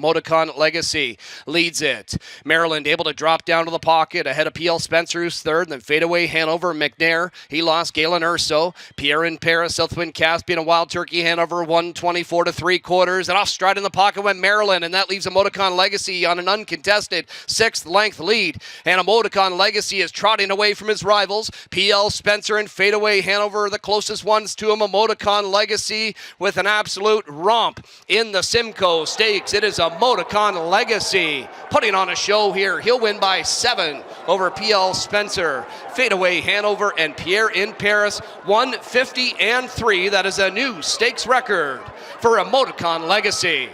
Moticon Legacy leads it. Maryland able to drop down to the pocket ahead of PL Spencer, who's third. Then fadeaway Hanover. McNair. He lost Galen Urso. Pierre in Paris. Southwind Caspian. A Wild Turkey Hanover. 124 to 3/4. And off stride in the pocket went Maryland. And that leaves a Moticon Legacy on an uncontested 6th length lead. And a Moticon Legacy is trotting away from his rivals. PL Spencer and fadeaway Hanover are the closest ones to him. A Moticon Legacy with an absolute romp in the Simcoe Stakes. It is a Moticon Legacy putting on a show here. He'll win by 7 over PL Spencer. Fadeaway Hanover and Pierre in Paris. 150-3. That is a new stakes record for a Moticon Legacy.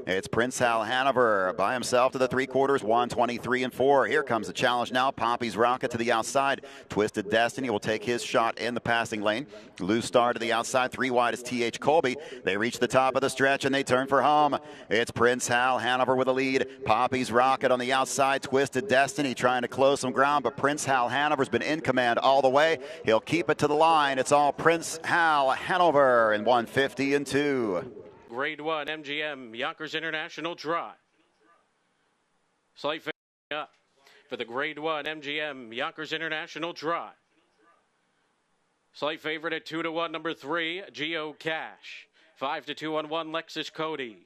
It's Prince Hal Hanover by himself to the 3/4, 123-4. Here comes the challenge now. Poppy's Rocket to the outside. Twisted Destiny will take his shot in the passing lane. Loose Star to the outside. 3 wide is T.H. Colby. They reach the top of the stretch and they turn for home. It's Prince Hal Hanover with a lead. Poppy's Rocket on the outside. Twisted Destiny trying to close some ground, but Prince Hal Hanover's been in command all the way. He'll keep it to the line. It's all Prince Hal Hanover in 150-2. Grade 1 MGM Yonkers International Trot. Slight up for the Grade 1 MGM Yonkers International Trot. Slight favorite at 2-1, number 3, Geocache. 5-2 on 1, Lexus Kody.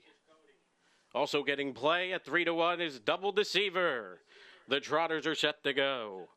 Also getting play at 3-1 is Double Deceiver. The Trotters are set to go.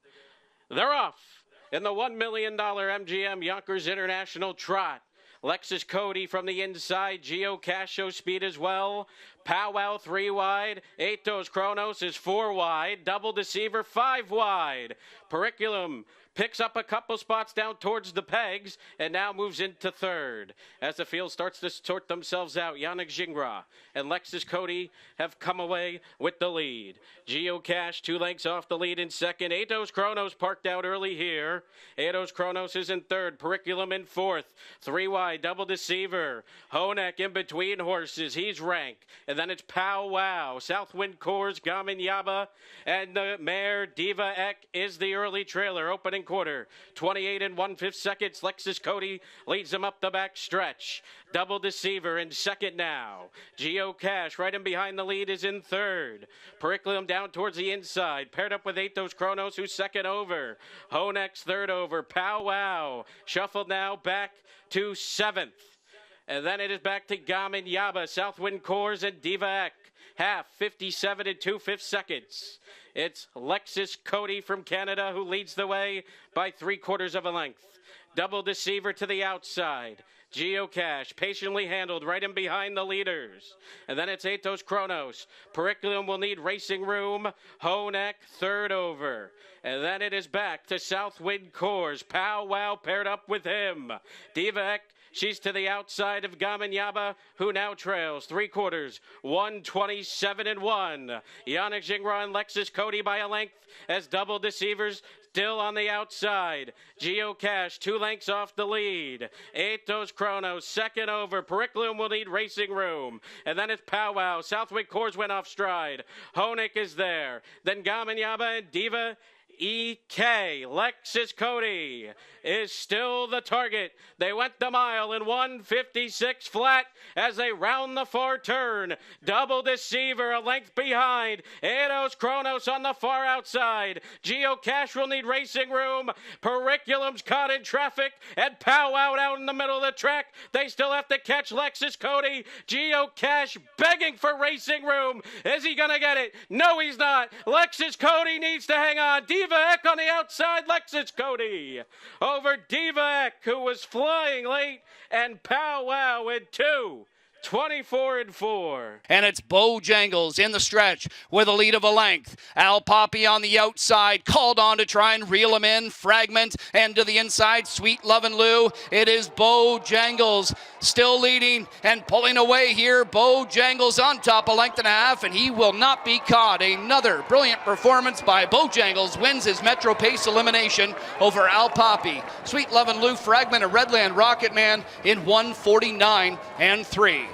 They're off in the $1 million MGM Yonkers International Trot. Lexus Kody from the inside. Geocache shows speed as well. Powwow 3 wide. Atos Kronos is 4 wide. Double Deceiver 5 wide. Periculum picks up a couple spots down towards the pegs and now moves into third. As the field starts to sort themselves out, Yannick Gingras and Lexus Kody have come away with the lead. Geocache 2 lengths off the lead in second. Atos Kronos parked out early here. Atos Kronos is in third. Periculum in fourth. 3 wide, Double Deceiver. Honek in between horses. He's ranked. And then it's Powwow. Southwind Coors, Gamin Yaba, and the mare Diva Ek is the early trailer. Opening quarter, 28 1/5 seconds. Lexus Kody leads them up the back stretch. Double Deceiver in second now. Geocache right in behind the lead is in third. Periculum down towards the inside, paired up with Atos Kronos, who's second over. Honek's third over. Powwow shuffled now back to 7th. And then it is back to Gamin Yaba, Southwind Coors, and Diva Ek. Half, 57 2/5 seconds. It's Lexus Kody from Canada who leads the way by 3/4 of a length. Double Deceiver to the outside. Geocache patiently handled right in behind the leaders. And then it's Atos Kronos. Periculum will need racing room. Honek third over. And then it is back to Southwind Coors. Powwow paired up with him. Diva Ek, she's to the outside of Gamin Yaba, who now trails 3/4, 127-1. Yannick Gingras and Lexus Kody by a length as Double Deceivers still on the outside. Geocache 2 lengths off the lead. Atos Kronos second over. Periculum will need racing room. And then it's Powwow. Southwind Coors went off stride. Honek is there. Then Gamin Yaba and Diva E.K. Lexus Kody is still the target. They went the mile in 156 flat as they round the far turn. Double Deceiver a length behind. Atos Kronos on the far outside. Geocache will need racing room. Periculum's caught in traffic and Powwow out in the middle of the track. They still have to catch Lexus Kody. Geocache begging for racing room. Is he going to get it? No, he's not. Lexus Kody needs to hang on. Diva Ek on the outside. Lexus Kody over Diva Ek, who was flying late, and Powwow in 2. 24-4. And it's Bojangles in the stretch with a lead of a length. Al Poppy on the outside, called on to try and reel him in. Fragment, and to the inside, Sweet Love and Lou. It is Bojangles still leading and pulling away here. Bojangles on top, a length and a half, and he will not be caught. Another brilliant performance by Bojangles wins his Metro Pace elimination over Al Poppy. Sweet Love and Lou, Fragment, and Redland Rocket Man in 149-3.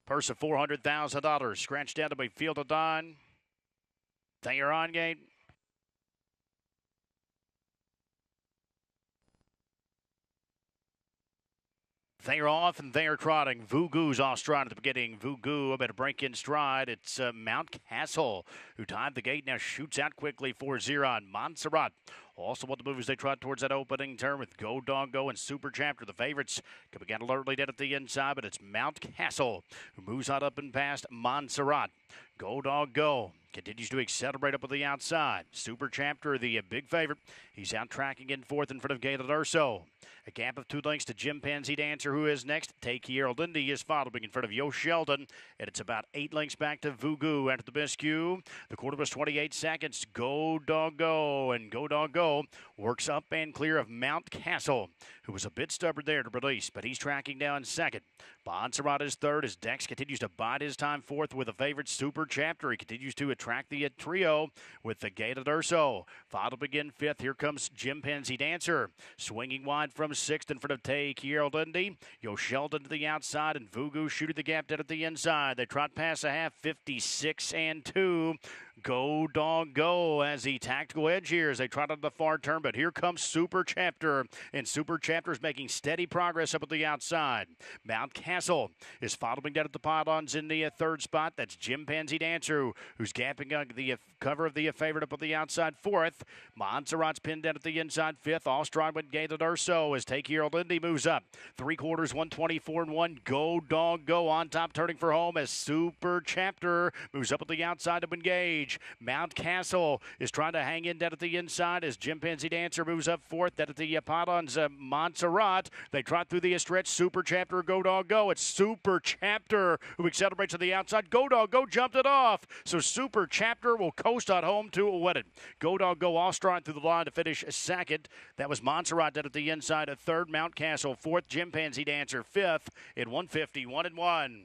Purse of $400,000. Scratch down to be fielded on. Think you're on, Gate? They are off and they are trotting. Vugu's off stride at the beginning. Vugu about to break in stride. It's Mount Castle who tied the gate. Now shoots out quickly for Ziron. Montserrat also on the move as they trot towards that opening turn with Go Dog Go and Super Chapter. The favorites coming out alertly dead at the inside, but it's Mount Castle who moves on up and past Montserrat. Go Dog Go continues to accelerate up with the outside. Super Chapter, the big favorite. He's out tracking in fourth in front of Gated Urso. A gap of 2 lengths to Chimpanzee Dancer, who is next. Take Here Lindy is following in front of Yo Sheldon, and it's about 8 lengths back to Vugu after the Bisque. The quarter was 28 seconds. Go Dog Go, and Go Dog Go works up and clear of Mount Castle, who was a bit stubborn there to release, but he's tracking down second. Montserrat is third as Dex continues to bide his time fourth with the favorite Super Chapter. He continues to attract the trio with the Gated Urso. Followed begin fifth. Here comes Chimpanzee Dancer, swinging wide from sixth in front of Take Here Lindy. Yo Sheldon to the outside, and Vugu shooting the gap dead at the inside. They trot past a half, 56 and 2. Go Dog Go as the tactical edge here as they trot on the far turn, but here comes Super Chapter, and Super Chapter is making steady progress up at the outside. Mount Castle is following down at the pylons in the third spot. That's Chimpanzee Dancer, who's gapping on the cover of the favorite up at the outside fourth. Montserrat's pinned down at the inside fifth. All stride with Gated Urso as Take Here Lindy moves up. 3/4, 124 and 1. Go Dog Go on top, turning for home as Super Chapter moves up at the outside to engage. Mount Castle is trying to hang in down at the inside as Chimpanzee Dancer moves up fourth. Down at the pylons, Montserrat. They trot through the stretch. Super Chapter, Go Dog Go. It's Super Chapter who accelerates to the outside. Go Dog Go jumped it off. So Super Chapter will coast on home to a wedding. Go Dog Go all stride through the line to finish second. That was Montserrat down at the inside. A third, Mount Castle. Fourth, Chimpanzee Dancer. Fifth in 151 and 1.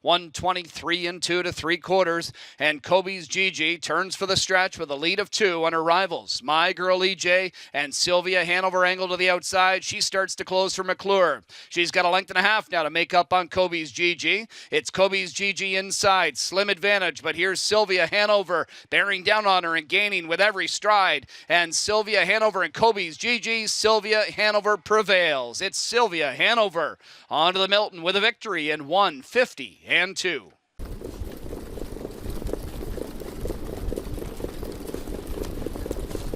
123 and 2 to 3/4, and Kobe's Gigi turns for the stretch with a lead of 2 on her rivals. My Girl EJ and Sylvia Hanover angle to the outside. She starts to close for McClure. She's got a length and a half now to make up on Kobe's Gigi. It's Kobe's Gigi inside, slim advantage, but here's Sylvia Hanover bearing down on her and gaining with every stride. And Sylvia Hanover and Kobe's Gigi. Sylvia Hanover prevails. It's Sylvia Hanover onto the Milton with a victory in 150 and 2.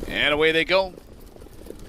And away they go.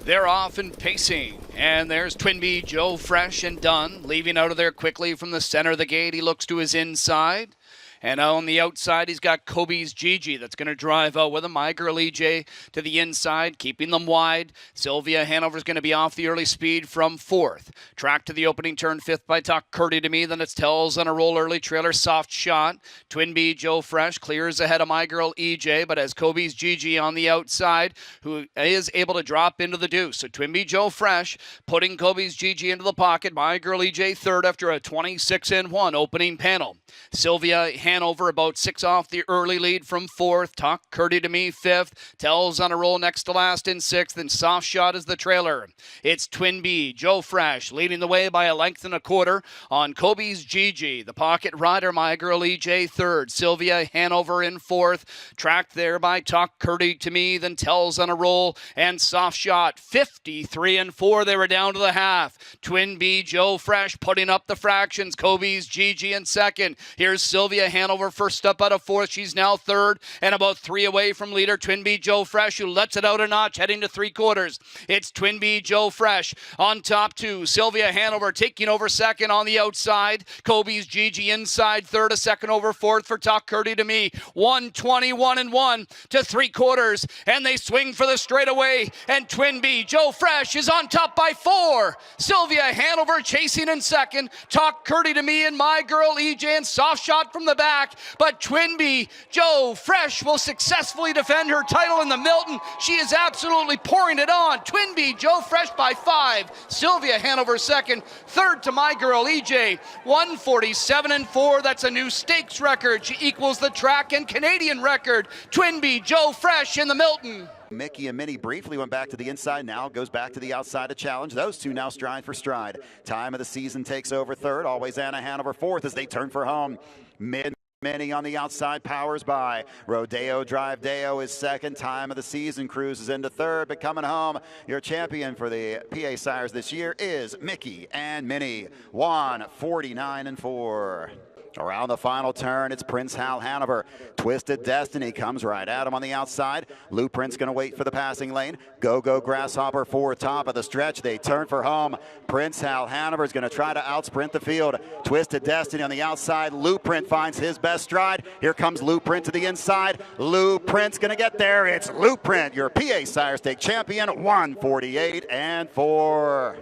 They're off and pacing. And there's Twinbee Joe Fresh and Dunn leaving out of there quickly from the center of the gate. He looks to his inside. And on the outside, he's got Kobe's Gigi that's going to drive out with him. My Girl EJ to the inside, keeping them wide. Sylvia Hanover's going to be off the early speed from fourth. Track to the opening turn, fifth by Talk Kody to me. Then it's Tells on a roll early trailer, soft shot. Twinbee Joe Fresh clears ahead of My Girl EJ, but has Kobe's Gigi on the outside, who is able to drop into the deuce. So Twinbee Joe Fresh putting Kobe's Gigi into the pocket. My Girl EJ third after a 26 and 1 opening panel. Sylvia Hanover about 6 off the early lead from fourth. Talk Kody to me fifth. Tells on a roll next to last in sixth. And Soft Shot is the trailer. It's Twinbee Joe Fresh leading the way by a length and a quarter on Kobe's Gigi. The pocket rider, My Girl EJ third. Sylvia Hanover in fourth. Tracked there by Talk Kody to me. Then Tells on a roll and Soft Shot 53 and 4. They were down to the half. Twinbee Joe Fresh putting up the fractions. Kobe's Gigi in second. Here's Sylvia Hanover first up out of fourth. She's now third and about 3 away from leader Twinbee Joe Fresh, who lets it out a notch heading to 3/4. It's Twinbee Joe Fresh on top 2. Sylvia Hanover taking over second on the outside. Kobe's Gigi inside third, a second over fourth for Talk Kody to me. 121 and 1 to 3/4, and they swing for the straightaway. And Twinbee Joe Fresh is on top by 4. Sylvia Hanover chasing in second. Talk Kody to me and My Girl EJ and Soft Shot from the back, but Twinbee Joe Fresh will successfully defend her title in the Milton. She is absolutely pouring it on. Twinbee Joe Fresh by 5. Sylvia Hanover second. Third to My Girl EJ. 147 and 4. That's a new stakes record. She equals the track and Canadian record. Twinbee Joe Fresh in the Milton. Mickey and Minnie briefly went back to the inside, now goes back to the outside to challenge. Those two now stride for stride. Time of the season takes over third. Always Anna Hanover fourth as they turn for home. Mid Many on the outside powers by. Rodeo Drive Deo is second. Time of the season cruises into third, but coming home, your champion for the PA Sires this year is Mickey and Minnie. 149-4. Around the final turn, it's Prince Hal Hanover. Twisted Destiny comes right at him on the outside. Lou Prince going to wait for the passing lane. Go Grasshopper for top of the stretch. They turn for home. Prince Hal Hanover is going to try to outsprint the field. Twisted Destiny on the outside. Lou Prince finds his best stride. Here comes Lou Prince to the inside. Lou Prince going to get there. It's Lou Prince, your PA Sire Stakes champion, 148-4.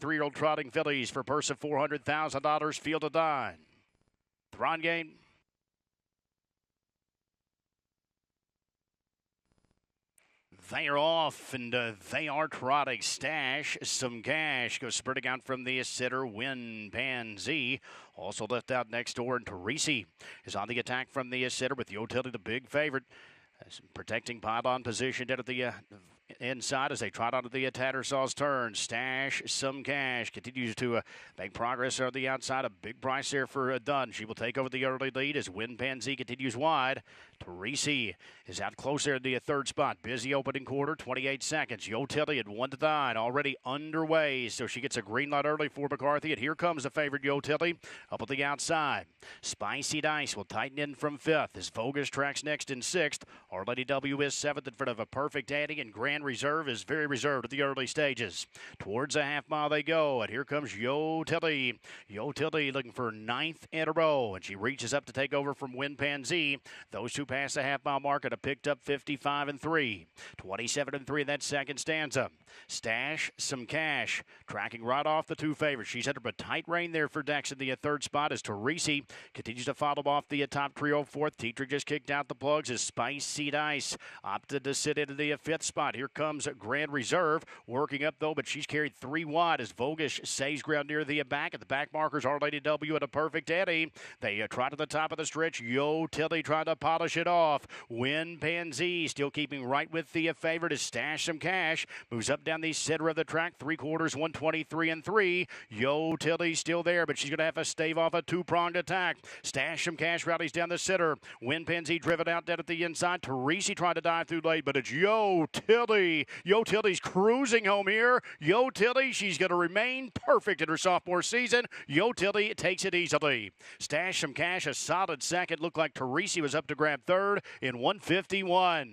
Three-year-old trotting fillies for purse of $400,000. Field of 9. Thron game. They are off, and they are trotting. Stash Some Cash goes spurting out from the sitter. Win Pansy also left out next door, and Teresi is on the attack from the sitter with Yo Tillie, the big favorite. Protecting pylon position down at the inside as they trot onto the Tattersall's turn. Stash Some Cash continues to make progress on the outside. A big price there for Dunn. She will take over the early lead as Win Pansy continues wide. Teresi is out close there in the third spot. Busy opening quarter, 28 seconds. Yo Tillie at 1-9, already underway. So she gets a green light early for McCarthy. And here comes the favorite Yo Tillie up at the outside. Spicy Dice will tighten in from 5th as Vogus tracks next in 6th. Our Lady W is 7th in front of a Perfect Annie, and Grand Reserve is very reserved at the early stages. Towards a half mile they go, and here comes Yo Tillie. Yo Tillie looking for 9th in a row, and she reaches up to take over from Win Pansy. Those two pass the half mile mark and have picked up 55-3. 27-3 that second stanza. Stash Some Cash tracking right off the two favorites. She's under a tight rein there for Dex in the third spot as Teresi continues to follow off the top trio. Fourth, Teeter just kicked out the plugs as Spicy Dice opted to sit into the 5th spot. Here comes Grand Reserve working up though, but she's carried 3 wide as Vogus saves ground near the back. At the back markers, Our Lady W at a Perfect Eddie. They try to the top of the stretch. Yo Tillie trying to polish it off. Win Pansy still keeping right with the favorite as Stash Some Cash moves up down the center of the track. 3/4, 123-3. Yo Tillie still there, but she's going to have to stave off a two-pronged attack. Stash Some Cash rallies down the center. Win Pansy driven out down at the inside. Teresi trying to dive through late, but it's Yo Tillie. Yo Tillie's cruising home here. Yo Tillie, she's going to remain perfect in her sophomore season. Yo Tillie takes it easily. Stash Some Cash, a solid second. Looked like Teresi was up to grab third in 151.